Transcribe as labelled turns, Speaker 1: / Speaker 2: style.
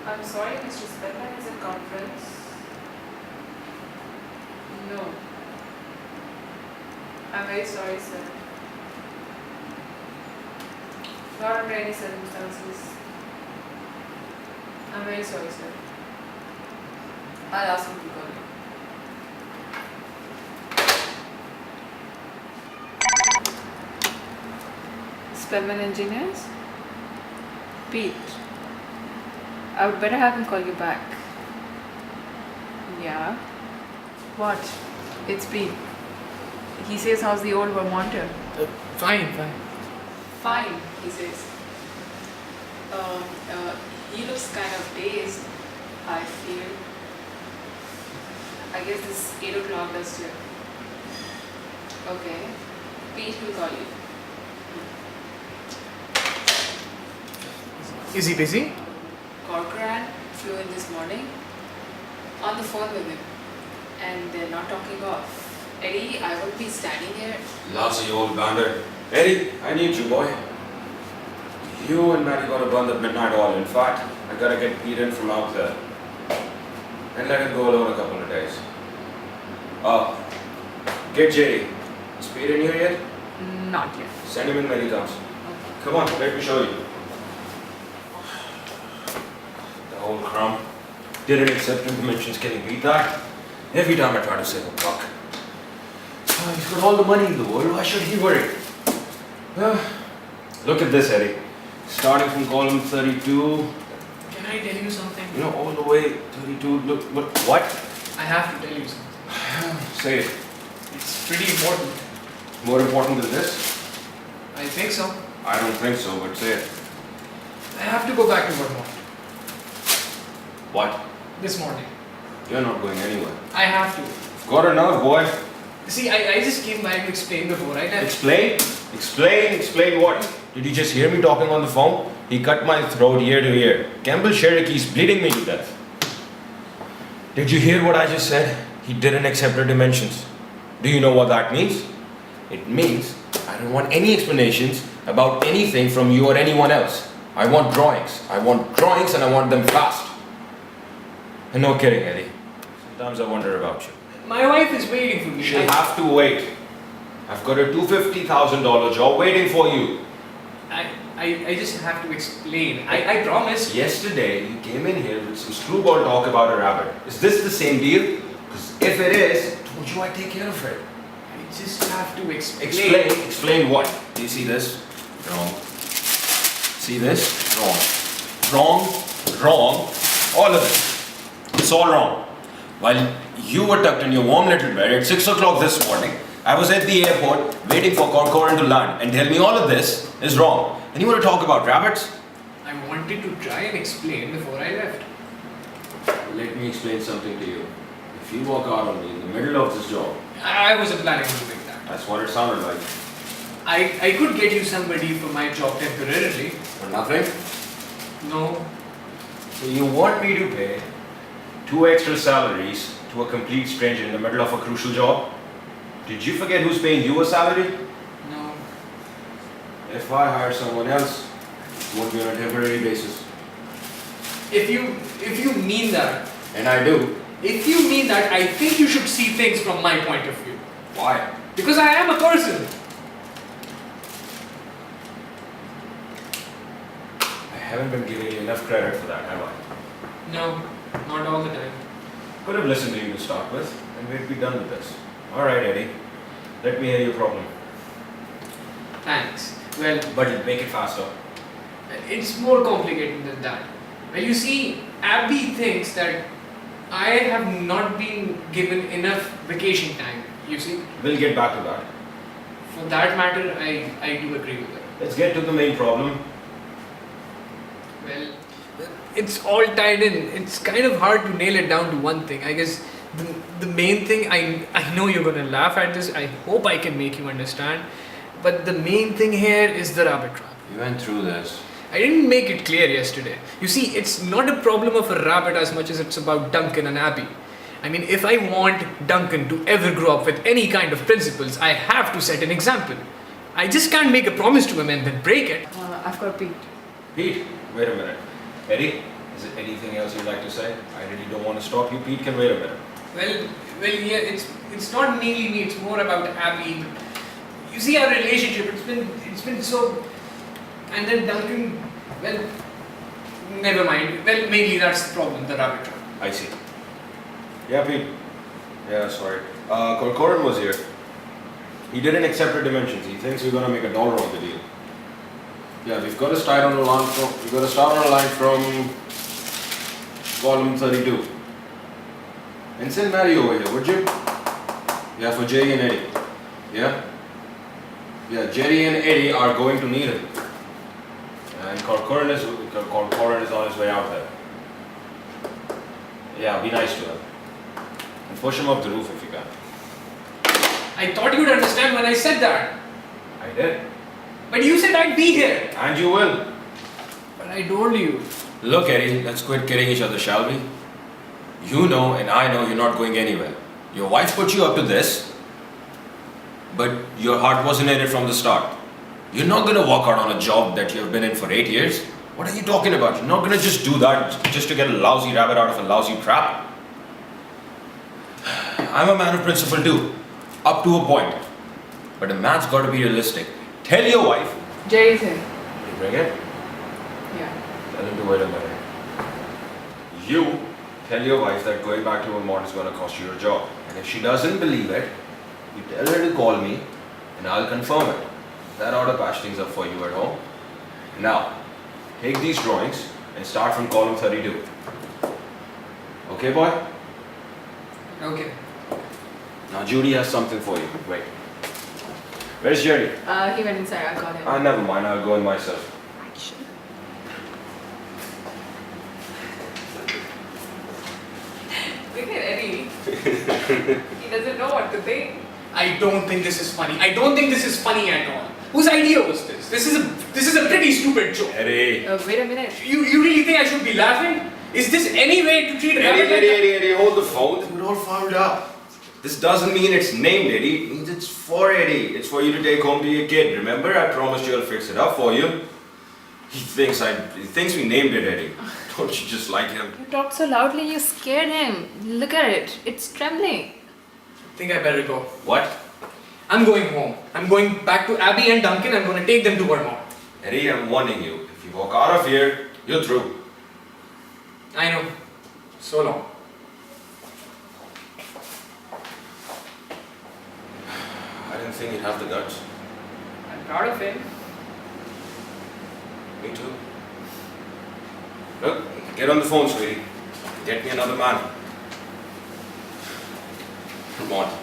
Speaker 1: I'm sorry, Mr. Spellman is at conference. No. I'm very sorry, sir. Not under any circumstances. I'm very sorry, sir. I'll ask him to call you. Spellman Engineers? Pete. I would better have him call you back. Yeah? What? It's Pete. He says, how's the old Vermonter?
Speaker 2: Fine.
Speaker 1: Fine, he says. He looks kind of dazed, I feel. I guess this 8 o'clock does too. Okay. Pete will call you.
Speaker 2: Is he busy?
Speaker 1: Corcoran flew in this morning. On the phone with him. And they're not talking off. Eddie, I won't be standing here.
Speaker 3: Lousy old bounder. Eddie, I need you, boy. You and Matty got a bun at midnight oil. In fact, I gotta get Pete in from out there. And let him go alone a couple of days. Get Jerry. Is Pete in here yet?
Speaker 1: Not yet.
Speaker 3: Send him in when he comes. Come on, let me show you. The old crumb. Didn't accept him. Dimensions getting beat that. Every time I try to save a buck. Oh, he's got all the money in the world. Why should he worry? Look at this, Eddie. Starting from column 32.
Speaker 2: Can I tell you something?
Speaker 3: You know, all the way 32. Look, what?
Speaker 2: I have to tell you something.
Speaker 3: Say it.
Speaker 2: It's pretty important.
Speaker 3: More important than this?
Speaker 2: I think so.
Speaker 3: I don't think so, but say it.
Speaker 2: I have to go back to Vermont
Speaker 3: What?
Speaker 2: this morning.
Speaker 3: You're not going anywhere.
Speaker 2: I have to.
Speaker 3: You've got a nerve, boy.
Speaker 2: See, I just came back to explain before, right?
Speaker 3: Explain? Explain what? Did you just hear me talking on the phone? He cut my throat ear to ear. Campbell Cherokee's bleeding me to death. Did you hear what I just said? He didn't accept our dimensions. Do you know what that means? It means I don't want any explanations about anything from you or anyone else. I want drawings. I want drawings and I want them fast. And no kidding, Eddie. Sometimes I wonder about you.
Speaker 2: My wife is waiting for me.
Speaker 3: She'll have to wait. I've got a $250,000 job waiting for you.
Speaker 2: I just have to explain. I promise.
Speaker 3: Yesterday, you came in here with some screwball talk about a rabbit. Is this the same deal? Because if it is, I told you I'd take care of it.
Speaker 2: I just have to explain.
Speaker 3: Explain what? Do you see this? Wrong. See this? Wrong. All of it. It's all wrong. While you were tucked in your warm little bed at 6 o'clock this morning, I was at the airport waiting for Corcoran to land and tell me all of this is wrong. And you want to talk about rabbits?
Speaker 2: I wanted to try and explain before I left.
Speaker 3: Let me explain something to you. If you walk out on me in the middle of this job,
Speaker 2: I wasn't planning on doing that.
Speaker 3: that's what it sounded like.
Speaker 2: I could get you somebody for my job temporarily.
Speaker 3: For nothing?
Speaker 2: No.
Speaker 3: So you want me to pay 2 extra salaries to a complete stranger in the middle of a crucial job? Did you forget who's paying you a salary?
Speaker 2: No.
Speaker 3: If I hire someone else, it won't be on a temporary basis.
Speaker 2: If you mean that,
Speaker 3: And I do.
Speaker 2: if you mean that, I think you should see things from my point of view.
Speaker 3: Why?
Speaker 2: Because I am a person.
Speaker 3: I haven't been giving you enough credit for that, have I?
Speaker 2: No, not all the time.
Speaker 3: Could have listened to you to start with, and we'd be done with this. Alright, Eddie. Let me hear your problem.
Speaker 2: Thanks. Well,
Speaker 3: But make it faster.
Speaker 2: it's more complicated than that. Well, you see, Abby thinks that I have not been given enough vacation time, you see.
Speaker 3: We'll get back to that.
Speaker 2: For that matter, I do agree with her.
Speaker 3: Let's get to the main problem.
Speaker 2: Well, it's all tied in. It's kind of hard to nail it down to one thing. I guess the main thing, I know you're going to laugh at this. I hope I can make you understand. But the main thing here is the rabbit trap.
Speaker 3: You went through this.
Speaker 2: I didn't make it clear yesterday. You see, it's not a problem of a rabbit as much as it's about Duncan and Abby. I mean, if I want Duncan to ever grow up with any kind of principles, I have to set an example. I just can't make a promise to him and then break it.
Speaker 1: I've got Pete.
Speaker 3: Pete, wait a minute. Eddie, Is there anything else you'd like to say? I really don't want to stop you. Pete can wait a minute.
Speaker 2: Yeah, it's not mainly me, it's more about Abby. You see our relationship, it's been so, and then Duncan, well, never mind. Well, mainly that's the problem, the rabbit trap.
Speaker 3: I see. Yeah, Pete. Yeah, sorry. Corcoran was here. He didn't accept our dimensions. He thinks we're gonna make $1 on the deal. Yeah, we've got to start on a line from column 32. And send Mary over here, would you? Yeah, for Jerry and Eddie. Yeah? Yeah, Jerry and Eddie are going to need him. And Corcoran is on his way out there. Yeah, be nice to him. And push him off the roof if you can.
Speaker 2: I thought you'd understand when I said that.
Speaker 3: I did.
Speaker 2: But you said I'd be here.
Speaker 3: And you will.
Speaker 2: But I told you.
Speaker 3: Look, Eddie, let's quit kidding each other, shall we? You know and I know you're not going anywhere. Your wife put you up to this, but your heart wasn't in it from the start. You're not going to walk out on a job that you have been in for 8 years. What are you talking about? You're not going to just do that just to get a lousy rabbit out of a lousy trap. I'm a man of principle too, up to a point. But a man's got to be realistic. Tell your wife.
Speaker 1: Jerry's here.
Speaker 3: You bring it?
Speaker 1: Yeah.
Speaker 3: Tell him to wait a minute. You tell your wife that going back to Vermont is going to cost you your job. And if she doesn't believe it, you tell her to call me and I'll confirm it. That ought to patch things up for you at home. Now, take these drawings and start from column 32. Okay, boy?
Speaker 2: Okay.
Speaker 3: Now, Judy has something for you. Wait. Where's Jerry?
Speaker 1: He went inside. I got him.
Speaker 3: Never mind. I'll go in myself.
Speaker 1: Action. Look at Eddie. He doesn't know what to think.
Speaker 2: I don't think this is funny. I don't think this is funny at all. Whose idea was this? This is a pretty stupid joke.
Speaker 3: Eddie.
Speaker 1: Wait a minute.
Speaker 2: You really think I should be laughing? Is this any way to treat a rabbit like that?
Speaker 3: Eddie, hold the phone. We're all found out. This doesn't mean it's named Eddie. It means it's for Eddie. It's for you to take home to your kid. Remember, I promised you I'll fix it up for you. He thinks we named it Eddie. Don't you just like him?
Speaker 1: You talked so loudly, you scared him. Look at it. It's trembling.
Speaker 2: I think I better go.
Speaker 3: What?
Speaker 2: I'm going home. I'm going back to Abby and Duncan. I'm going to take them to Vermont.
Speaker 3: Eddie, I'm warning you. If you walk out of here, you're through.
Speaker 2: I know. So long.
Speaker 3: I didn't think he'd have the guts.
Speaker 1: I'm proud of him.
Speaker 3: Me too. Look, get on the phone, sweetie. Get me another man. Come on.